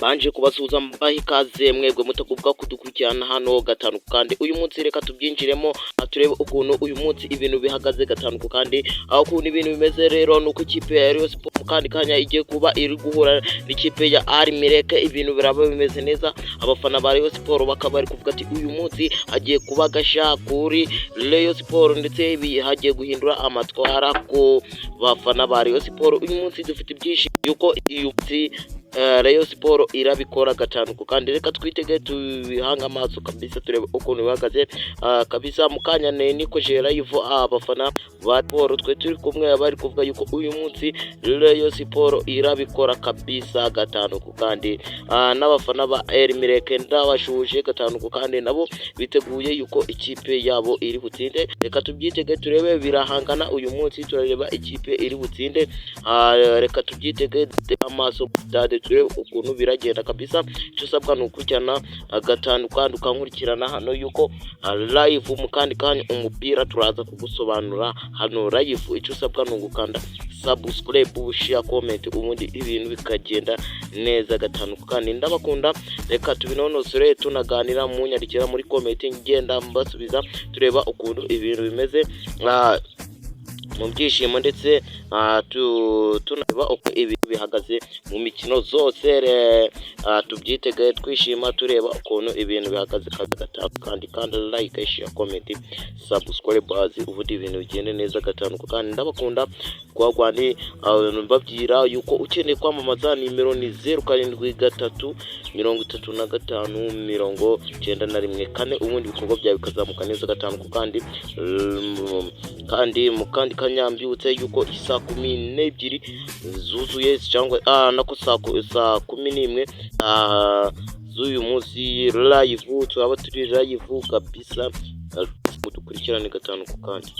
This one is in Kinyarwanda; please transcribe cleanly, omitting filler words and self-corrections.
banje kubasuhuza mbaha ikaze mwebwe mutagubwa kudukurikirana hano gatanu kandi uyu munsi reka tubyinjiremo turebe ukuntu uyu munsi ibintu bihagaze gatanu kandi aho ukuntu ibintu bimeze rero nuko ikipe ya Rayon Sports kandi kanya igiye kuba iri guhura n'ikipe ya AR Mereke. Ibintu biraba bimeze neza, abafana ba Rayon Sports bakaba bari kuvuga ati uyu munsi hagiye kuba gasha kuri Rayon Sports, ndetse hagiye guhindura amatwara ku bafana ba Rayon Sports. Uyu munsi dufite ibyishimo yuko uyu munsi Rayon Sports irabikora gatanu kandi reka twitege tubihanga amaso kabisa turebe ukuntu bihagaze kabisa. Mukanya niko jera yivo abafana ba Sport twe turi kumwe bari kuvuga yuko uyu munsi Rayon Sports irabikora kabisa gatanu kandi n'abafana ba AR Mereke ndabashuje gatanu kandi nabo biteguye yuko ikipe yabo iri butsinde. Reka tubyitege turebe birahangana uyu munsi, turareba ikipe iri butsinde. Reka tubyitege amaso dade turebe ukuntu biragenda kabisa. Icyo usabwa ni ukurikirana gatanu kandi ukankurikirana hano yuko live mu kandi kanya umupira turaza kugusobanura hano live. Icyo usabwa ni ugukanda subscribe, share, comment, ubundi ibintu bikagenda neza gatanu kandi ndabakunda. Reka tubinonosore tunaganira mu nyarikira muri comment ngenda mbasubiza tureba ukuntu ibintu bimeze mu byishimo, ndetse tunareba uko ibintu bihagaze mu mikino zose. Tubyitege twishima tureba ukuntu ibintu bihagaze gatanu kandi like, share, comment, subscribe ubundi ibintu bigende neza gatanu kandi ndabakunda. Kwagwani mbabwira yuko ukeneye kwamamaza nimero ni 07 335 91 ubundi bikorwa byawe bikazamuka neza gatanu kandi mu kandi kanyambyutse yuko isa 12 zuzuye cyangwa nako saa 11 z'uyu munsi live turaba turi live kabisa. Dukurikirane gatanu kandi